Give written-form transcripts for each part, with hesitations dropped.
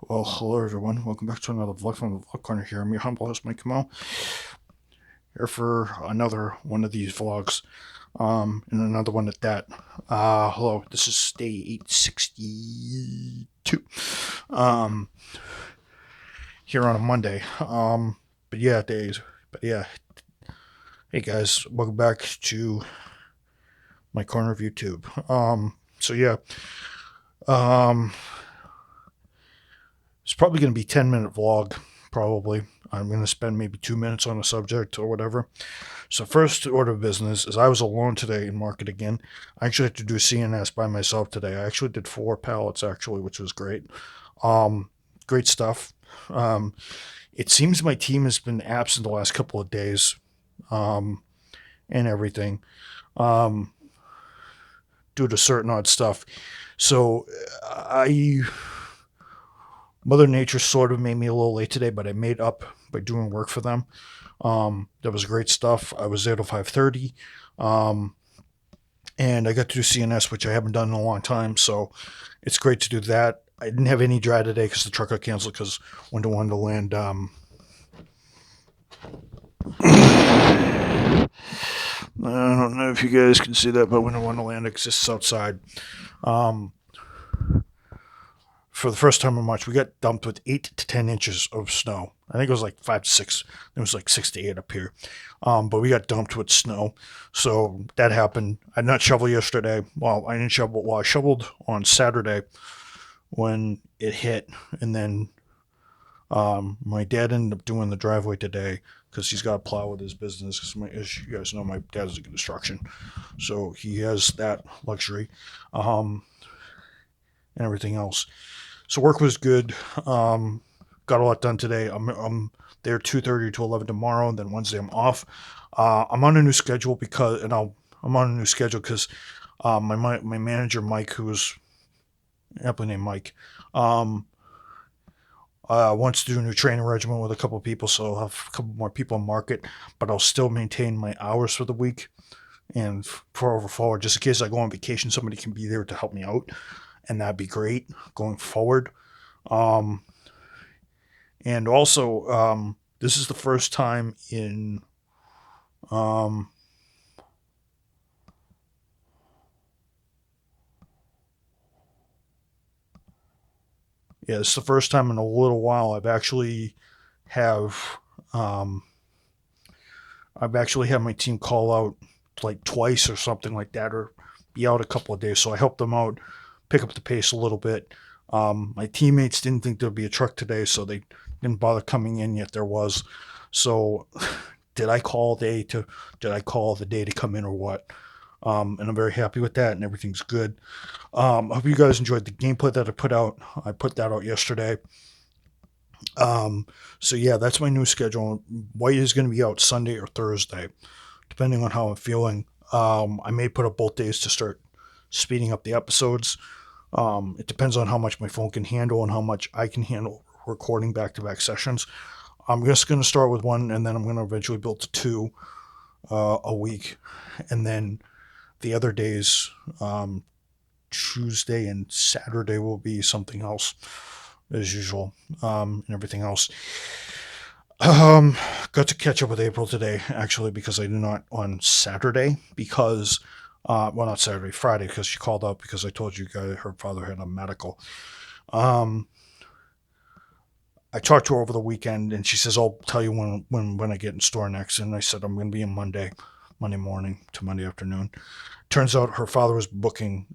Well, hello everyone. Welcome back to another vlog from the Vlog Corner here. I'm your humble host, Mike Kamal, here for another one of these vlogs. And another one at that. Hello, this is day 862. Um, here on a Monday. But yeah, days. But yeah, hey guys, welcome back to my corner of YouTube. So yeah, um, it's probably going to be 10-minute vlog. Probably. I'm going to spend maybe 2 minutes on a subject or whatever. So first order of business is I was alone today in market again. I actually had to do CNS by myself today. I actually did 4 pallets actually, which was great. Um, Great stuff. Um, it seems my team has been absent the last couple of days, um, and everything, um, due to certain odd stuff. So I Mother Nature sort of made me a little late today, but I made up by doing work for them. That was great stuff. I was there till 5:30. Um, and I got to do CNS, which I haven't done in a long time. So it's great to do that. I didn't have any dry today because the truck got canceled because Winter Wonderland. I don't know if you guys can see that, but Winter Wonderland exists outside. Um, for the first time in March, we got dumped with 8 to 10 inches of snow. I think it was like 5 to 6. It was like 6 to 8 up here. But we got dumped with snow. So that happened. I did not shovel yesterday. Well, I didn't shovel. Well, I shoveled on Saturday when it hit. And then my dad ended up doing the driveway today because he's got to plow with his business. Because as you guys know, my dad's in construction. So he has that luxury and everything else. So work was good. Got a lot done today. I'm there 2:30 to 11 tomorrow, and then Wednesday I'm off. I'm on a new schedule I'm on a new schedule because my manager Mike, who's aptly named Mike, um, wants to do a new training regimen with a couple of people, so I'll have a couple more people in market, but I'll still maintain my hours for the week and for forward, just in case I go on vacation, somebody can be there to help me out, and that'd be great going forward. Um, and also, this is the first time in um, yeah, it's the first time in a little while have um, I've actually had my team call out like twice or something like that, or be out a couple of days. So I helped them out, pick up the pace a little bit. My teammates didn't think there'd be a truck today, so they didn't bother coming in. Yet there was. So did I call the day to come in or what? And I'm very happy with that, and everything's good. I hope you guys enjoyed the gameplay that I put out. I put that out yesterday. Um, so yeah, that's my new schedule. White is going to be out Sunday or Thursday, depending on how I'm feeling. I may put up both days to start speeding up the episodes. It depends on how much my phone can handle and how much I can handle recording back-to-back sessions. I'm just going to start with one, and then I'm going to eventually build to two a week, and then the other days, Tuesday and Saturday, will be something else as usual, and everything else. Um, Got to catch up with April today, actually, because I did not on Saturday, because, well, not Saturday, Friday, because she called out because I told you guys her father had a medical. Um, I talked to her over the weekend, and she says, I'll tell you when I get in store next. And I said, I'm going to be in Monday morning to Monday afternoon. Turns out her father was booking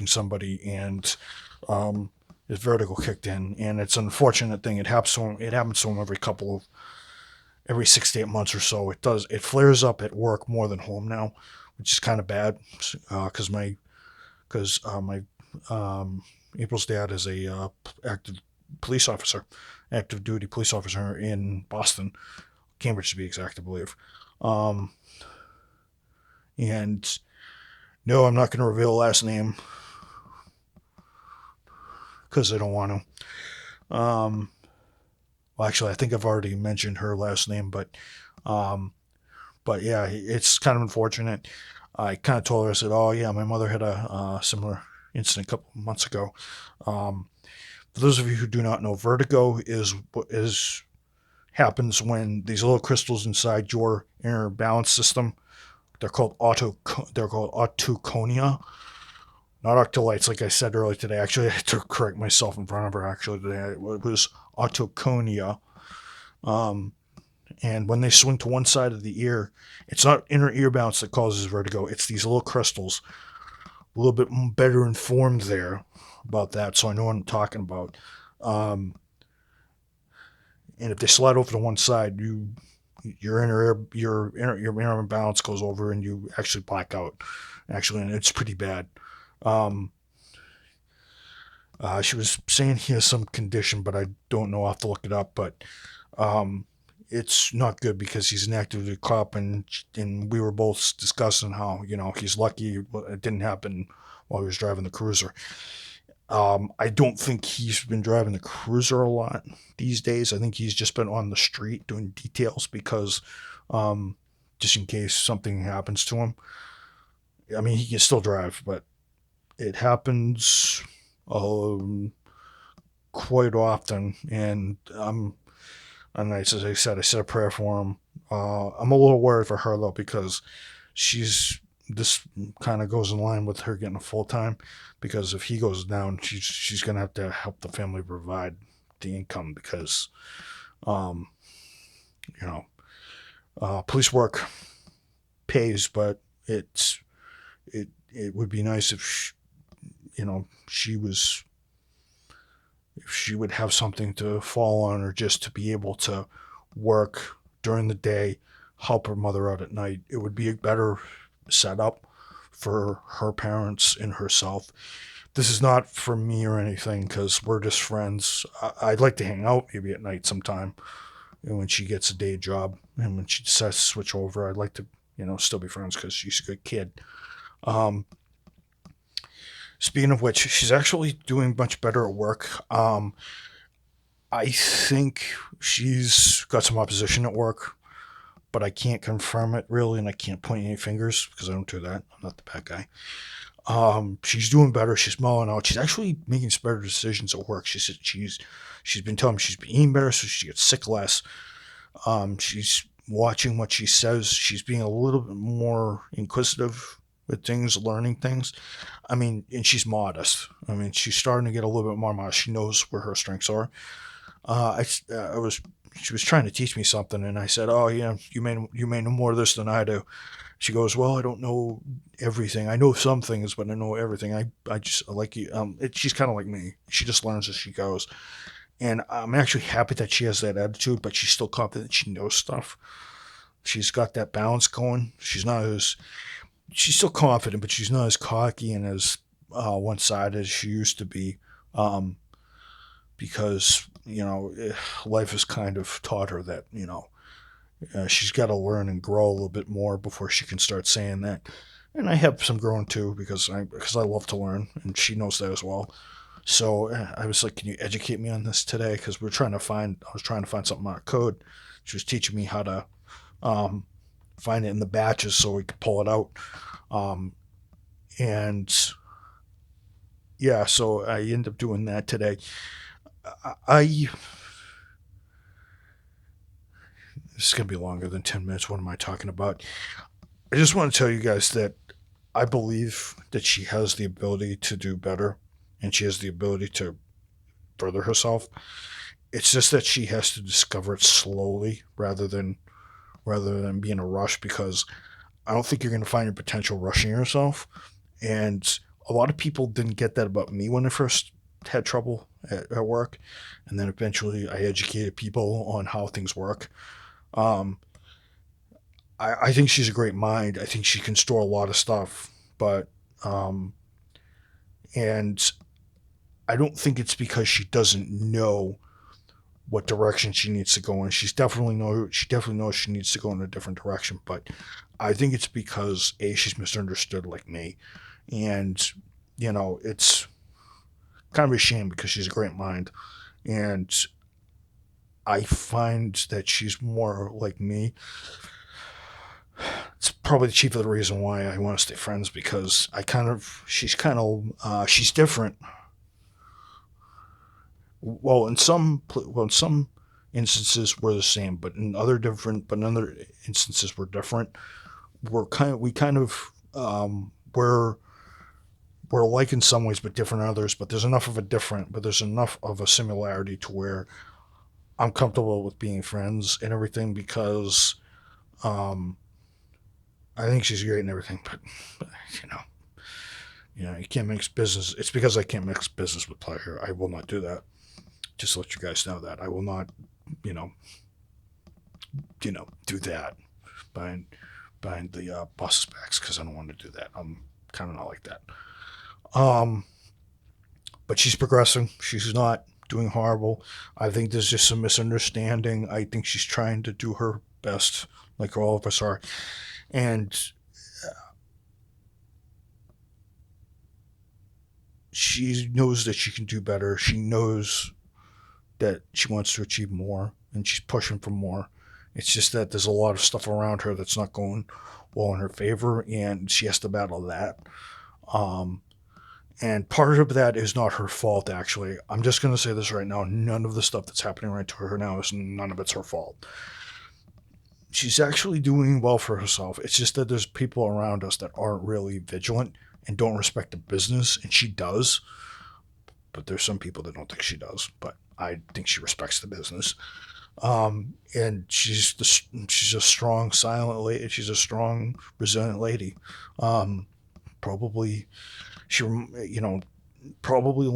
somebody, and um, his vertigo kicked in, and it's an unfortunate thing. It happens to him every 6 to 8 months or so. It flares up at work more than home now, which is kind of bad because my April's dad is a active police officer, active duty police officer in Boston, Cambridge to be exact, I believe. Um, and no, I'm not going to reveal the last name because I don't want to. Well, actually, I think I've already mentioned her last name, um, but yeah, it's kind of unfortunate. I kind of told her, I said, "Oh yeah, my mother had a similar incident a couple of months ago." Um, For those of you who do not know, vertigo is what is happens when these little crystals inside your inner balance system, they're called autoconia, not octolites, like I said earlier today. Actually, I had to correct myself in front of her. Actually, today it was autoconia. Um, and when they swing to one side of the ear, it's not inner ear balance that causes vertigo. It's these little crystals. A little bit better informed there about that, so I know what I'm talking about. Um, and if they slide over to one side, your inner balance goes over, and you actually black out. Actually, and it's pretty bad. Um, she was saying he has some condition, but I don't know. I'll have to look it up. But um, it's not good because he's an active duty cop, and we were both discussing how he's lucky it didn't happen while he was driving the cruiser. I don't think he's been driving the cruiser a lot these days. I think he's just been on the street doing details because, um, just in case something happens to him. I mean, he can still drive, but it happens um, quite often. And as I said, I said a prayer for him. I'm a little worried for her though because this kind of goes in line with her getting a full time, because if he goes down, she's gonna have to help the family provide the income because um, you know police work pays, but it would be nice if she was if she would have something to fall on, or just to be able to work during the day, help her mother out at night. It would be a better setup for her parents and herself. This is not for me or anything because we're just friends. I'd like to hang out maybe at night sometime, and when she gets a day job and when she decides to switch over, I'd like to, still be friends because she's a good kid. Um, Speaking of which, she's actually doing much better at work. I think she's got some opposition at work, but I can't confirm it really, and I can't point any fingers because I don't do that. I'm not the bad guy. She's doing better. She's mellowing out. She's actually making some better decisions at work. She said she's been telling me she's been eating better, so she gets sick less. She's watching what she says. She's being a little bit more inquisitive with things, learning things. I mean, and she's modest. I mean, she's starting to get a little bit more modest. She knows where her strengths are. I was She was trying to teach me something, and I said, "Oh yeah, you may know more of this than I do." She goes, "Well, I don't know everything. I know some things, but I know everything. I just like you." She's kind of like me. She just learns as she goes, and I'm actually happy that she has that attitude. But she's still confident she knows stuff. She's got that balance going. She's still confident, but she's not as cocky and as one sided as she used to be. Um, because life has kind of taught her that she's got to learn and grow a little bit more before she can start saying that. And I have some growing too because I love to learn, and she knows that as well. So I was like, "Can you educate me on this today?" Because I was trying to find something out of code. She was teaching me how to um, find it in the batches so we could pull it out. Um, and yeah, so I ended up doing that today. I This is gonna be longer than 10 minutes. What am I talking about? I just want to tell you guys that I believe that she has the ability to do better, and she has the ability to further herself. It's just that she has to discover it slowly rather than being a rush, because I don't think you're going to find your potential rushing yourself. And a lot of people didn't get that about me when I first had trouble at work. And then eventually I educated people on how things work. Um, I think she's a great mind. I think she can store a lot of stuff, but, um, and I don't think it's because she doesn't know what direction she needs to go in. She definitely knows she needs to go in a different direction, but I think it's because she's misunderstood like me, and it's kind of a shame because she's a great mind, and I find that she's more like me. It's probably the chief of the reason why I want to stay friends, because she's different. in some instances we're the same, but in other instances we're different. We're alike in some ways, but different in others. But there's enough of a similarity to where I'm comfortable with being friends and everything because um, I think she's great and everything. But you know, you can't mix business. It's because I can't mix business with pleasure. I will not do that. Just to let you guys know that I will not, you know, do that behind the boss's backs because I don't want to do that. I'm kind of not like that. Um, but she's progressing. She's not doing horrible. I think there's just some misunderstanding. I think she's trying to do her best, like all of us are, and she knows that she can do better. She knows that she wants to achieve more, and she's pushing for more. It's just that there's a lot of stuff around her that's not going well in her favor, and she has to battle that. Um, And part of that is not her fault, actually. I'm just going to say this right now. None of the stuff that's happening right to her now is none of it's her fault. She's actually doing well for herself. It's just that there's people around us that aren't really vigilant and don't respect the business, and she does. But there's some people that don't think she does. But I think she respects the business. And she's a strong, silent lady. She's a strong, resilient lady. Um, probably she, probably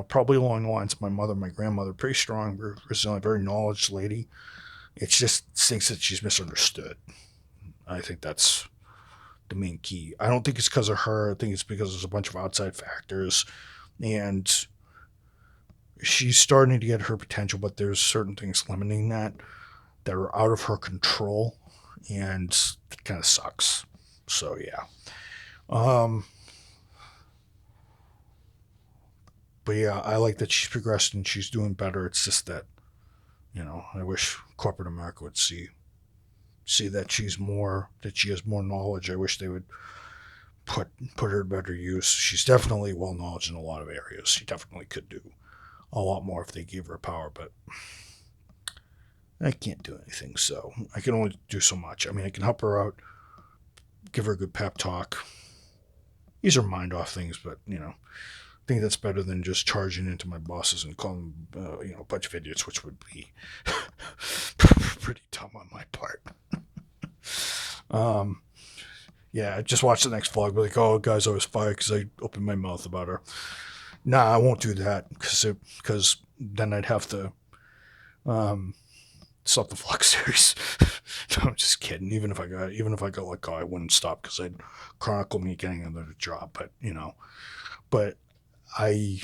probably along the lines of my mother, my grandmother, pretty strong, very resilient, very knowledgeable lady. It just thinks that she's misunderstood. I think that's the main key. I don't think it's because of her. I think it's because there's a bunch of outside factors, and she's starting to get her potential, but there's certain things limiting that are out of her control, and it kind of sucks. So yeah. Um, but yeah, I like that she's progressed and she's doing better. It's just that I wish corporate America would see that she has more knowledge. I wish they would put her to better use. She's definitely well knowledge in a lot of areas. She definitely could do a lot more if they gave her power, but I can't do anything. So I can only do so much. I mean, I can help her out, give her a good pep talk, ease her mind off things, but I think that's better than just charging into my bosses and calling them, a bunch of idiots, which would be pretty dumb on my part. Um, yeah, just watch the next vlog. Be like, oh, guys, I was fired because I opened my mouth about her. Nah, I won't do that because then I'd have to stop the vlog series. No, I'm just kidding. Even if I got let go, I wouldn't stop because I'd chronicle me getting another job. But I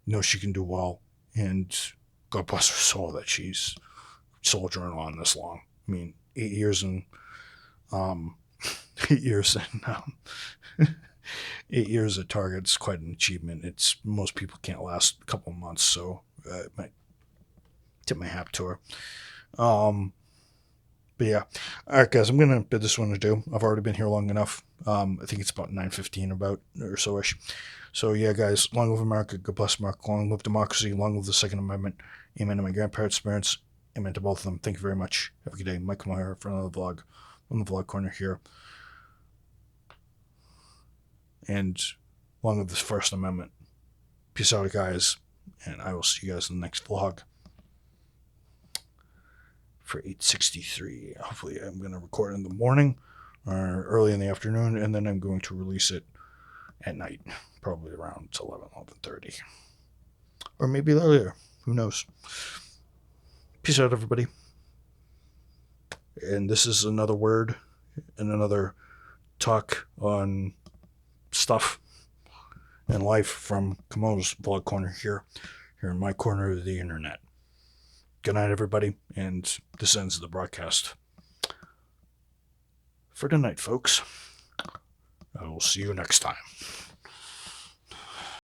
know she can do well, and God bless her soul that she's soldiering on this long. I mean, 8 years and um, 8 years and 8 years at Target is quite an achievement. It's most people can't last a couple of months, so I might tip my hat to her. But yeah, all right, guys, I'm gonna bid this one adieu. I've already been here long enough. I think it's about 9:15 about or so ish. So yeah, guys, long live America, God bless America, long live democracy, long live the Second Amendment. Amen to my grandparents' parents. Amen to both of them. Thank you very much. Have a good day. Mike Meyer for another vlog on the Vlog Corner here. And long live the First Amendment. Peace out, guys, and I will see you guys in the next vlog for 863. Hopefully I'm going to record in the morning or early in the afternoon, and then I'm going to release it at night, probably around 11:30. Or maybe earlier. Who knows? Peace out, everybody. And this is another word and another talk on stuff and life from Kamo's Vlog Corner here in my corner of the internet. Good night, everybody, and this ends the broadcast for tonight, folks. I will see you next time.